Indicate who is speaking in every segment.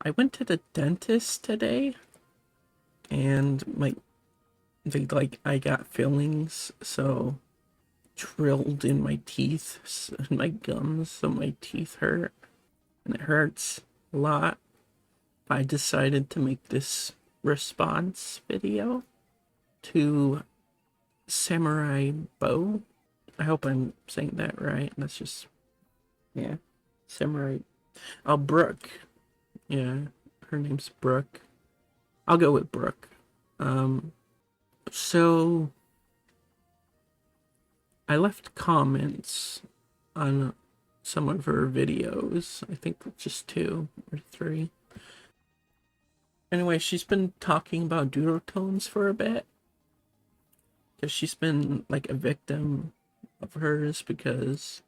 Speaker 1: I went to the dentist today and I got fillings so drilled in my teeth and my gums, so my teeth hurt and it hurts a lot. I decided to make this response video to Samurai Bow. I hope I'm saying that right. That's just, yeah, Samurai. Oh, Brooke. Yeah, her name's Brooke. I'll go with Brooke. So I left comments on some of her videos. I think just 2 or 3. Anyway, she's been talking about doodle tones for a bit. Because she's been like a victim of hers because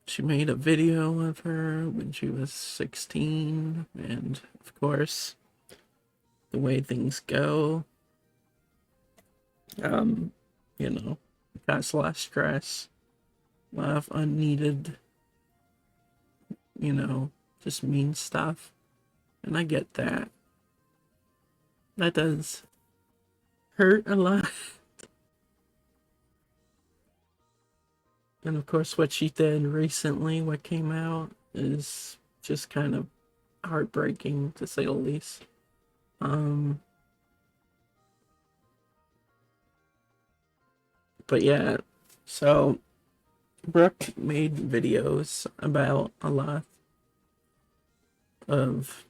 Speaker 1: she made a video of her when she was 16. And of course, the way things go, you know, it causes a lot of stress, a lot of unneeded, just mean stuff. And I get that. That does hurt a lot. And of course, what she did recently, what came out, is just kind of heartbreaking to say the least. But yeah, so Brooke made videos about a lot of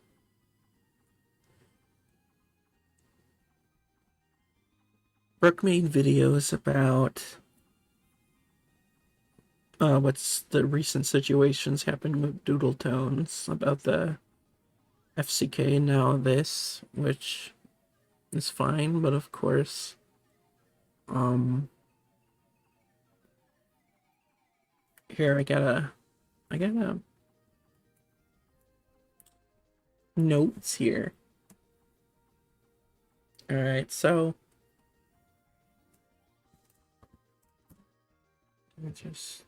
Speaker 1: what's the recent situations happening with Doodle Tones, about the FCK and now this, which is fine, but of course, here I got a notes here. All right, so let me just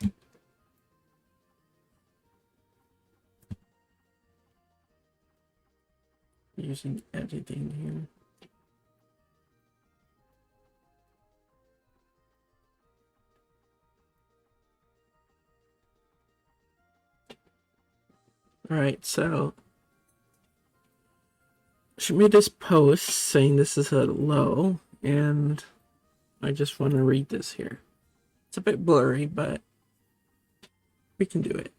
Speaker 1: using editing here. All right, so she made this post saying this is a low, and I just want to read this here. It's a bit blurry, but we can do it.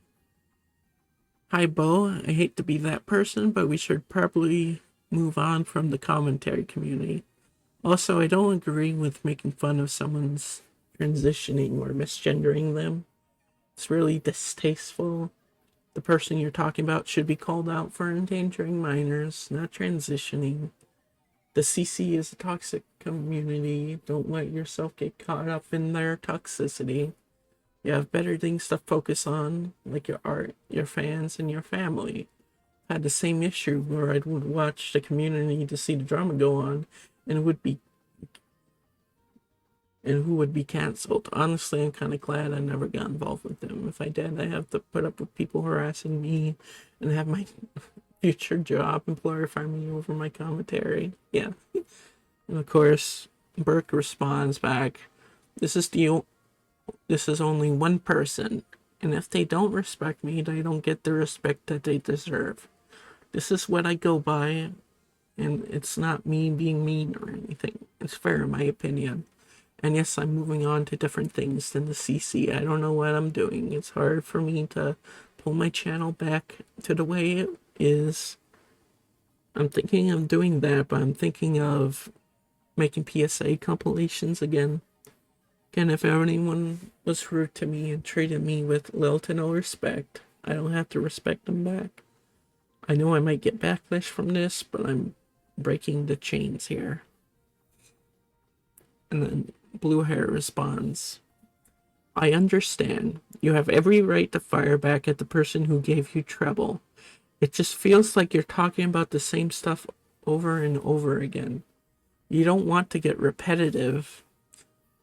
Speaker 1: Hi, Bo. I hate to be that person, but we should probably move on from the commentary community. Also, I don't agree with making fun of someone's transitioning or misgendering them. It's really distasteful. The person you're talking about should be called out for endangering minors, not transitioning. The CC is a toxic community. Don't let yourself get caught up in their toxicity. You have better things to focus on, like your art, your fans, and your family. I had the same issue where I would watch the community to see the drama go on, and who would be cancelled. Honestly, I'm kind of glad I never got involved with them. If I did, I have to put up with people harassing me and have my future job employer fire me over my commentary. Yeah. And of course, Burke responds back, this is only one person, and if they don't respect me, they don't get the respect that they deserve. This is what I go by, and it's not me being mean or anything. It's fair in my opinion. And yes, I'm moving on to different things than the CC. I don't know what I'm doing. It's hard for me to pull my channel back to the way it is. I'm thinking of doing that, but I'm thinking of making PSA compilations again. Again, if anyone was rude to me and treated me with little to no respect, I don't have to respect them back. I know I might get backlash from this, but I'm breaking the chains here. And then Blue Hair responds, I understand. You have every right to fire back at the person who gave you trouble. It just feels like you're talking about the same stuff over and over again. You don't want to get repetitive.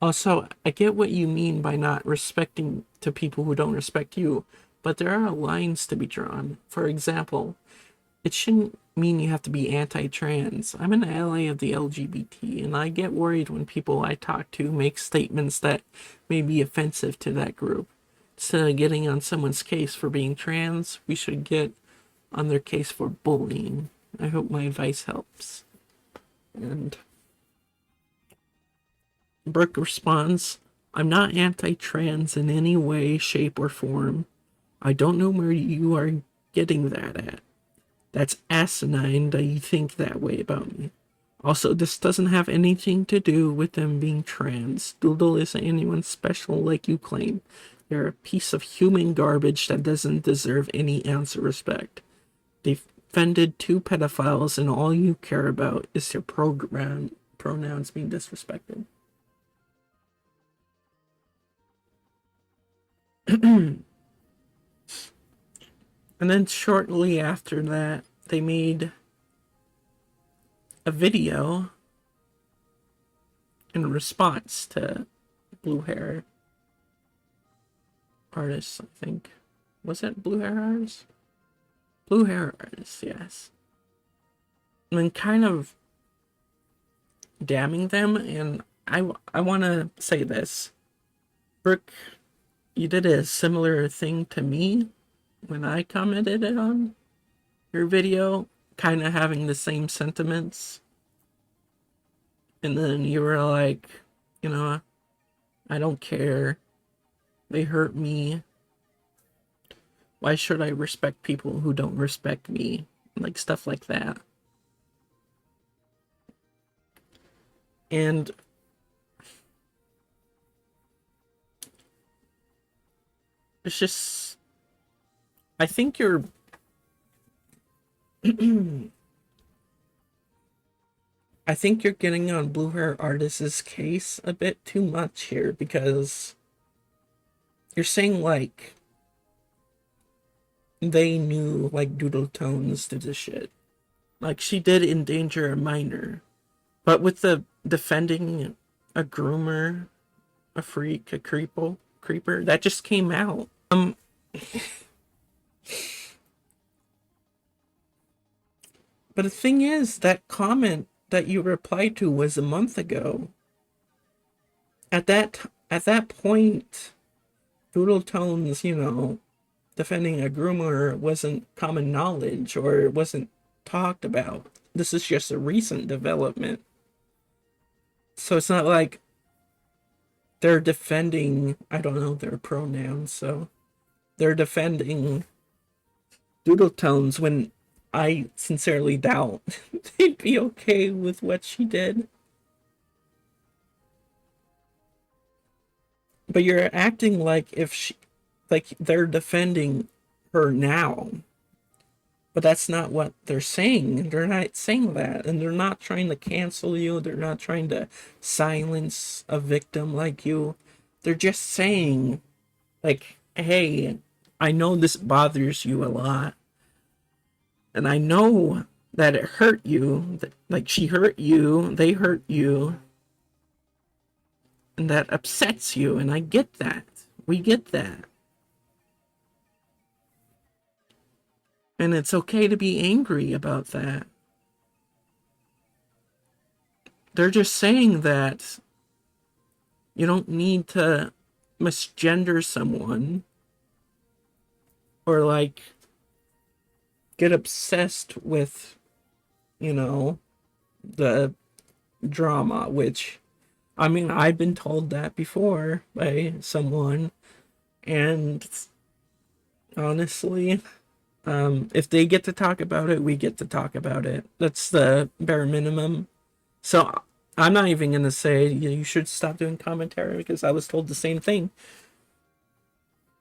Speaker 1: Also, I get what you mean by not respecting to people who don't respect you, but there are lines to be drawn. For example, it shouldn't mean you have to be anti-trans. I'm an ally of the LGBT, and I get worried when people I talk to make statements that may be offensive to that group. Instead of getting on someone's case for being trans, we should get on their case for bullying. I hope my advice helps. And Brooke responds, I'm not anti-trans in any way, shape, or form. I don't know where you are getting that at. That's asinine that you think that way about me. Also, this doesn't have anything to do with them being trans. Doodle isn't anyone special like you claim. They're a piece of human garbage that doesn't deserve any ounce of respect. They've offended 2 pedophiles, and all you care about is their pronouns being disrespected. And then shortly after that, they made a video in response to Blue Hair Artists, I think. Was it Blue Hair Artists? Blue Hair Artists, yes. And kind of damning them, and I want to say this. Brooke, you did a similar thing to me when I commented on your video, kind of having the same sentiments. And then you were like, you know, I don't care. They hurt me. Why should I respect people who don't respect me? Like stuff like that. And it's just, I think you're I think you're getting on Blue Hair Artists' case a bit too much here, because you're saying like they knew like Doodle Tones did this shit. Like she did endanger a minor. But with the defending a groomer, a freak, a creeper, that just came out. But the thing is, that comment that you replied to was a month ago. At that point, Doodle Tones, you know, defending a groomer wasn't common knowledge or wasn't talked about. This is just a recent development. So it's not like they're defending, I don't know their pronouns, so they're defending Doodle Tones when I sincerely doubt they'd be okay with what she did. But you're acting like they're defending her now. But that's not what they're saying. They're not saying that. And they're not trying to cancel you. They're not trying to silence a victim like you. They're just saying, like, hey, I know this bothers you a lot. And I know that it hurt you. Like, she hurt you. They hurt you. And that upsets you. And I get that. We get that. And it's okay to be angry about that. They're just saying that you don't need to misgender someone or like get obsessed with, you know, the drama, which, I mean, I've been told that before by someone, and honestly, if they get to talk about it, we get to talk about it. That's the bare minimum. So I'm not even going to say you should stop doing commentary, because I was told the same thing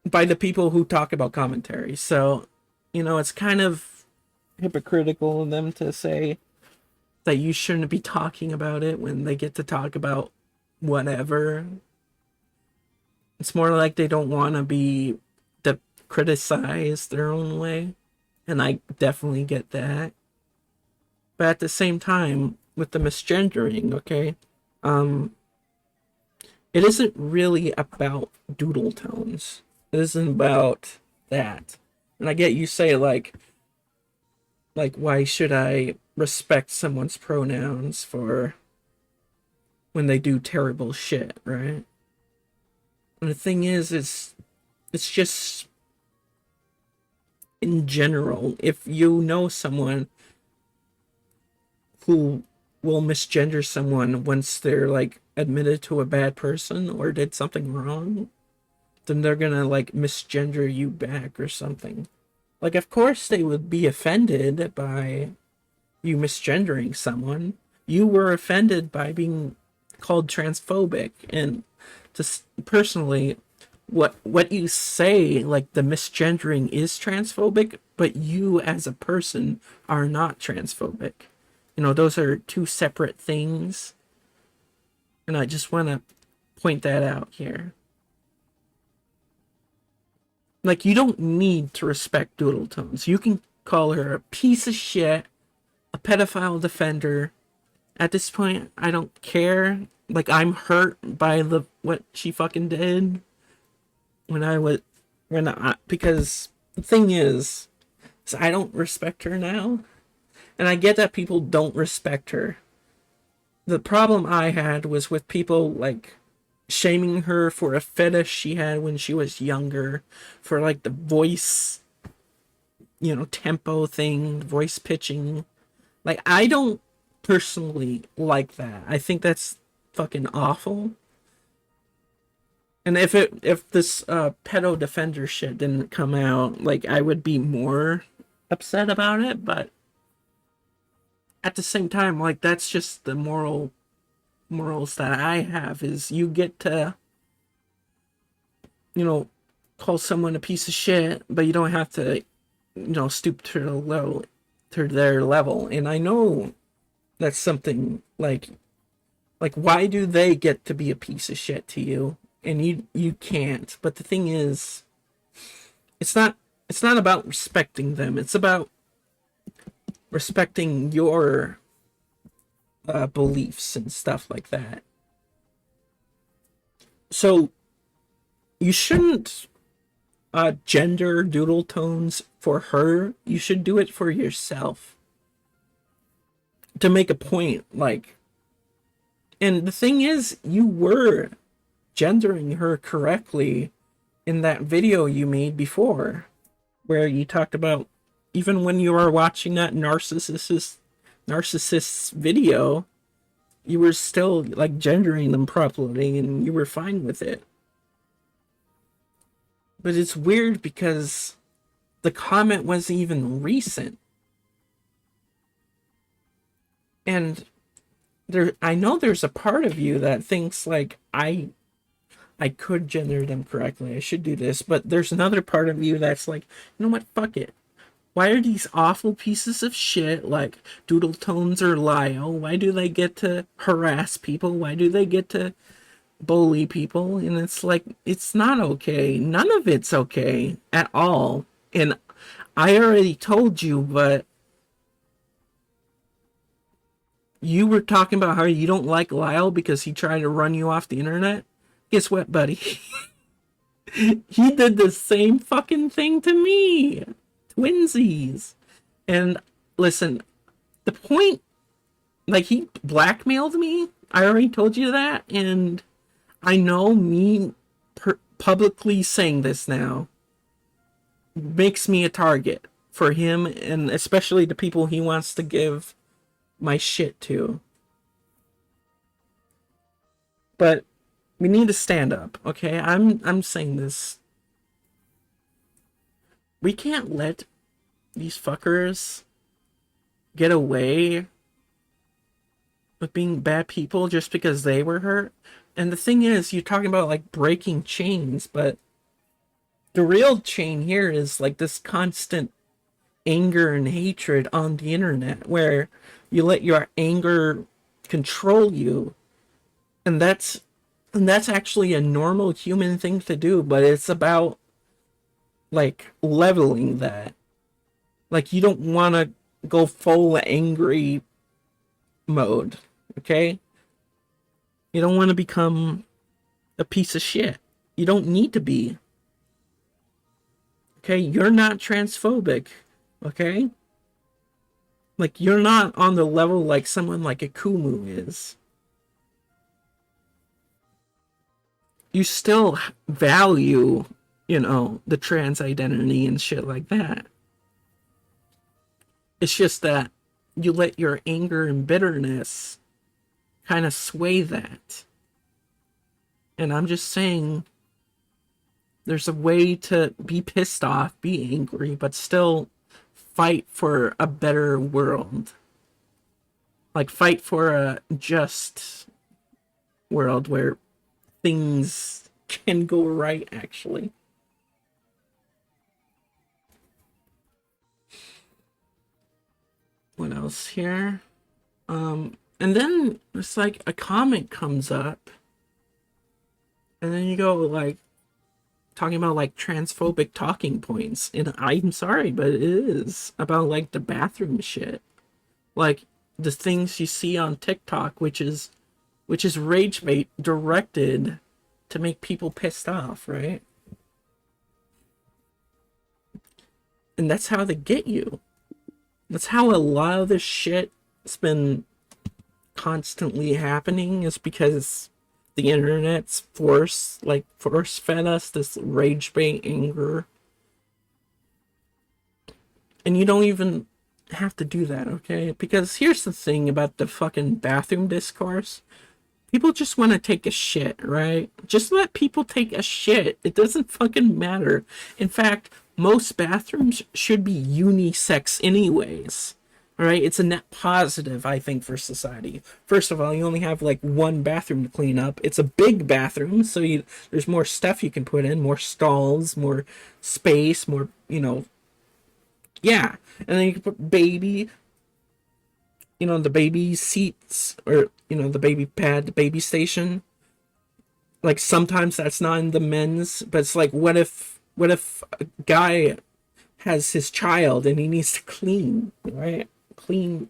Speaker 1: by the people who talk about commentary. So, you know, it's kind of hypocritical of them to say that you shouldn't be talking about it when they get to talk about whatever. It's more like they don't want to be criticized their own way, and I definitely get that. But at the same time, with the misgendering, okay, it isn't really about Doodle Tones. It isn't about that. And I get you say like Like, why should I respect someone's pronouns for when they do terrible shit, right? And the thing is, it's just in general, if you know someone who will misgender someone once they're like admitted to a bad person or did something wrong, then they're gonna like misgender you back or something. Like, of course, they would be offended by you misgendering someone. You were offended by being called transphobic, and just personally, what you say, like the misgendering is transphobic, but you as a person are not transphobic. You know, those are two separate things, and I just want to point that out here. Like, you don't need to respect Doodle Tones. You can call her a piece of shit, a pedophile defender. At this point, I don't care. Like, I'm hurt by the what she fucking did when I was because the thing is I don't respect her now, and I get that people don't respect her. The problem I had was with people like shaming her for a fetish she had when she was younger, for like the voice, tempo thing, voice pitching. Like, I don't personally like that. I think that's fucking awful. And if this pedo defender shit didn't come out, like, I would be more upset about it, but at the same time, like, that's just the morals that I have, is you get to, call someone a piece of shit, but you don't have to, stoop to their level. And I know that's something like, why do they get to be a piece of shit to you and you can't? But the thing is, it's not about respecting them. It's about respecting your beliefs and stuff like that. So you shouldn't gender Doodle Tones for her. You should do it for yourself to make a point. Like, and the thing is, you were gendering her correctly in that video you made before, where you talked about, even when you were watching that narcissist's video, you were still like gendering them properly and you were fine with it. But it's weird because the comment wasn't even recent. And I know there's a part of you that thinks like, I could gender them correctly, I should do this, but there's another part of you that's like, you know what, fuck it. Why are these awful pieces of shit like Doodle Tones or Lyle, why do they get to harass people? Why do they get to bully people? And it's like, it's not okay. None of it's okay at all. And I already told you, but you were talking about how you don't like Lyle because he tried to run you off the internet. Guess what, buddy? He did the same fucking thing to me. Twinsies. And listen, the point, like, he blackmailed me. I already told you that. And I know me publicly saying this now makes me a target for him, and especially the people he wants to give my shit to. But we need to stand up, okay? I'm saying this. We can't let these fuckers get away with being bad people just because they were hurt. And the thing is, you're talking about like breaking chains, but the real chain here is like this constant anger and hatred on the internet, where you let your anger control you, and that's actually a normal human thing to do, but it's about like leveling that. Like, you don't want to go full angry mode, okay? You don't want to become a piece of shit. You don't need to be. Okay, you're not transphobic, okay? Like, you're not on the level like someone like a Kumu is. You still value, the trans identity and shit like that. It's just that you let your anger and bitterness kind of sway that. And I'm just saying there's a way to be pissed off, be angry, but still fight for a better world. Like, fight for a just world where things can go right, actually. What else here? And then it's like a comment comes up, and then you go like talking about like transphobic talking points, and I'm sorry, but it is about like the bathroom shit, like the things you see on TikTok, which is rage bait directed to make people pissed off, right? And that's how they get you. That's how a lot of this shit's been constantly happening, is because the internet's force fed us this rage bait anger. And you don't even have to do that, okay? Because here's the thing about the fucking bathroom discourse. People just want to take a shit, right? Just let people take a shit. It doesn't fucking matter. In fact, most bathrooms should be unisex anyways. All right, it's a net positive, I think, for society. First of all, you only have like one bathroom to clean up. It's a big bathroom, so there's more stuff you can put in, more stalls, more space, more, yeah. And then you can put the baby seats, or, the baby pad, the baby station. Like, sometimes that's not in the men's, but it's like, what if a guy has his child and he needs to clean, right? Clean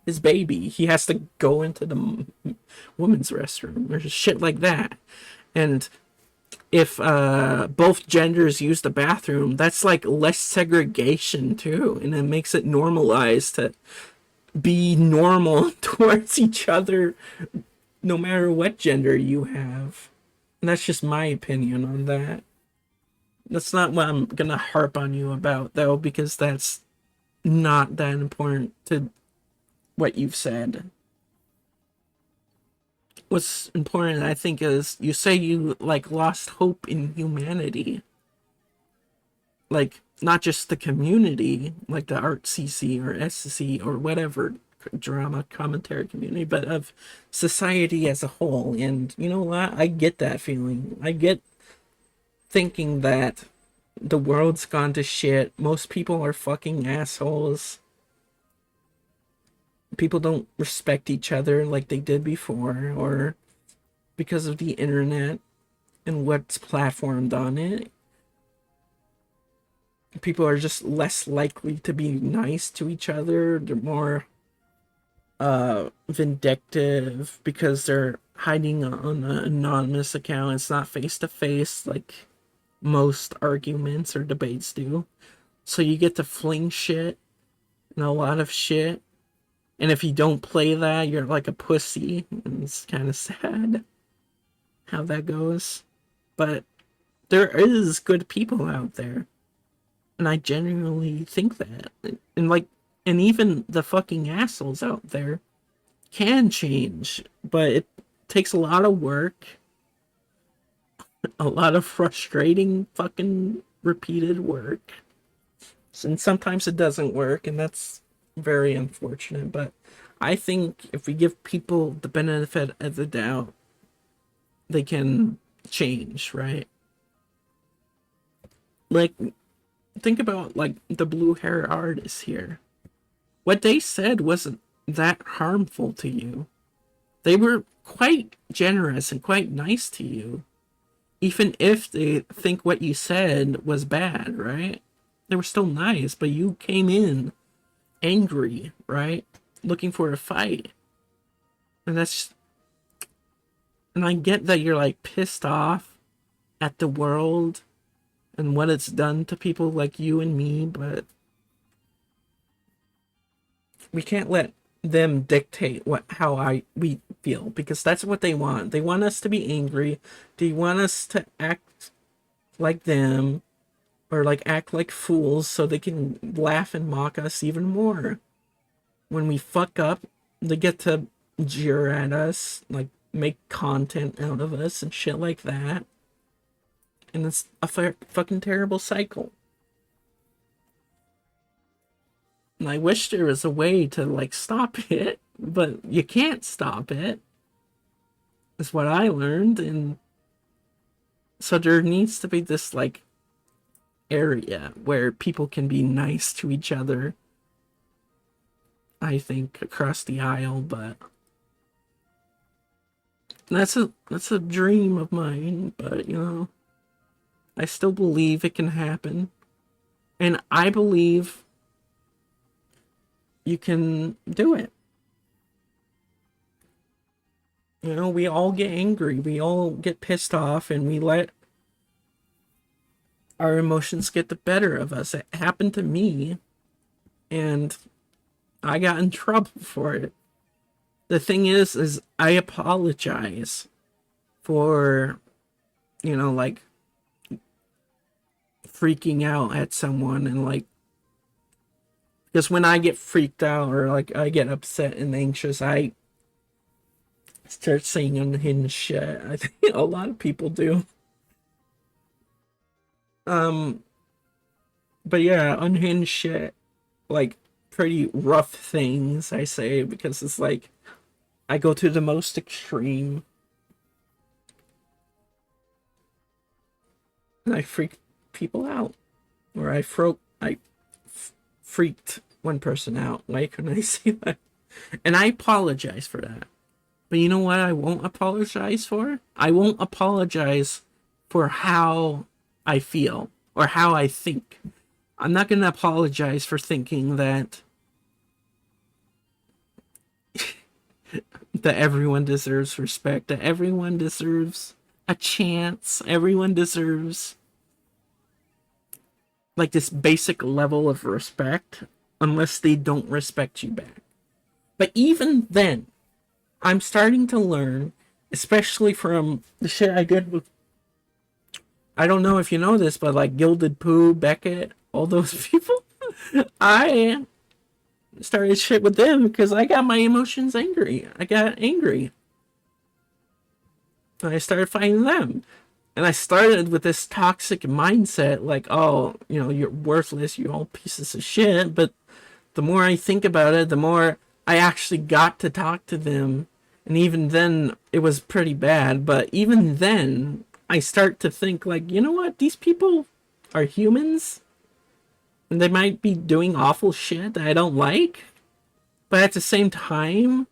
Speaker 1: his baby. He has to go into the women's restroom or shit like that. And if both genders use the bathroom, that's like less segregation too, and it makes it normalized to be normal towards each other no matter what gender you have. And that's just my opinion on that. That's not what I'm gonna harp on you about, though, because that's not that important to what you've said. What's important, I think, is you say you like lost hope in humanity, like not just the community, like the art CC or SC or whatever drama commentary community, but of society as a whole. And you know what? I get that feeling. I get thinking that the world's gone to shit. Most people are fucking assholes. People don't respect each other like they did before, or because of the internet and what's platformed on it. People are just less likely to be nice to each other. They're more vindictive because they're hiding on an anonymous account. It's not face to face like most arguments or debates do. So you get to fling shit and a lot of shit. And if you don't play that, you're like a pussy. And it's kind of sad how that goes. But there is good people out there. And I genuinely think that. And even the fucking assholes out there can change. But it takes a lot of work, a lot of frustrating fucking repeated work. And sometimes it doesn't work, and that's very unfortunate. But I think if we give people the benefit of the doubt, they can change, right? Like, think about like the blue hair artists here. What they said wasn't that harmful to you. They were quite generous and quite nice to you, even if they think what you said was bad, right? They were still nice, but you came in angry, right? Looking for a fight. And and I get that you're like pissed off at the world and what it's done to people like you and me, but we can't let them dictate we feel, because that's what they want. They want us to be angry. They want us to act like them, or like act like fools, so they can laugh and mock us even more. When we fuck up, they get to jeer at us, like make content out of us and shit like that. And it's a fucking terrible cycle. And I wish there was a way to like stop it, but you can't stop it. Is what I learned. And so there needs to be this like area where people can be nice to each other, I think, across the aisle. But that's a dream of mine. But I still believe it can happen, and I believe you can do it. We all get angry, we all get pissed off, and we let our emotions get the better of us. It happened to me, and I got in trouble for it. The thing is I apologize for, like freaking out at someone, and like, because when I get freaked out or like I get upset and anxious, I start saying unhinged shit. I think a lot of people do. Um, but yeah, unhinged shit, like pretty rough things I say, because it's like I go to the most extreme, and I freak people out, or I freaked one person out. Why couldn't I say that? And I apologize for that. But you know what I won't apologize for? I won't apologize for how I feel or how I think. I'm not going to apologize for thinking that that everyone deserves respect, that everyone deserves a chance, everyone deserves like this basic level of respect, unless they don't respect you back. But even then, I'm starting to learn, especially from the shit I did with, I don't know if you know this, but like Gilded Pooh, Beckett, all those people, I started shit with them because I got my emotions angry. I got angry. And I started fighting them. And I started with this toxic mindset, like, oh, you're worthless, you're all pieces of shit. But the more I think about it, the more I actually got to talk to them. And even then, it was pretty bad. But even then, I start to think, like, you know what? These people are humans. And they might be doing awful shit that I don't like. But at the same time,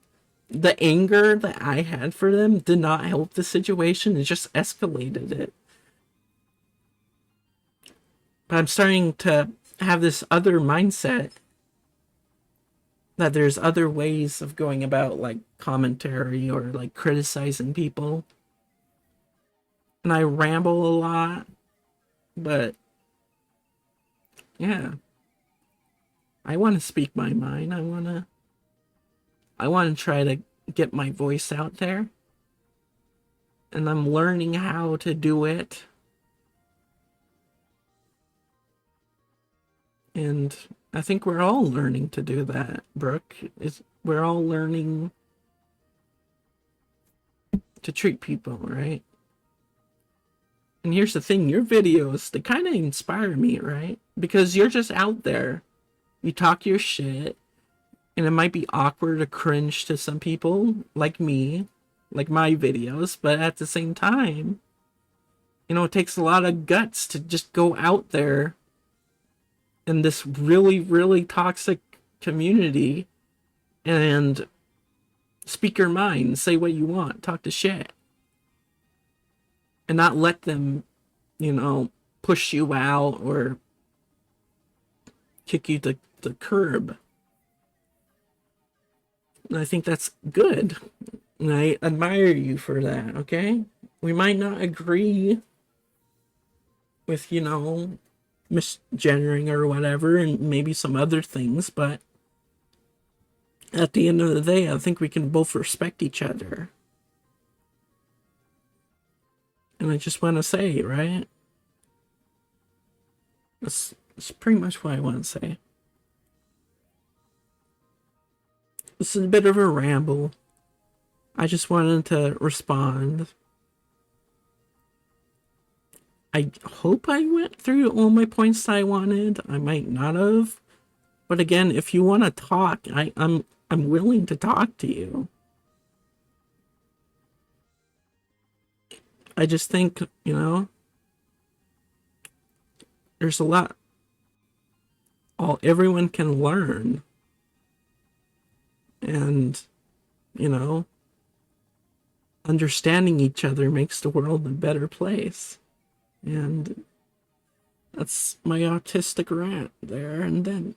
Speaker 1: the anger that I had for them did not help the situation. It just escalated it. But I'm starting to have this other mindset, that there's other ways of going about like commentary or like criticizing people. And I ramble a lot, but yeah, I want to speak my mind. I want to try to get my voice out there, and I'm learning how to do it. And I think we're all learning to do that, Brooke. We're all learning to treat people right. And here's the thing, your videos, they kind of inspire me, right? Because you're just out there. You talk your shit, and it might be awkward or cringe to some people, like me, like my videos, but at the same time, it takes a lot of guts to just go out there in this really, really toxic community and speak your mind, say what you want, talk to shit, and not let them, push you out or kick you to the curb. And I think that's good. And I admire you for that, okay? We might not agree with, misgendering or whatever, and maybe some other things, but at the end of the day, I think we can both respect each other. And I just want to say, right? That's pretty much what I want to say. This is a bit of a ramble. I just wanted to respond. I hope I went through all my points that I wanted. I might not have. But again, if you want to talk, I'm willing to talk to you. I just think, there's a lot everyone can learn. And, you know, understanding each other makes the world a better place. And that's my autistic rant there and then.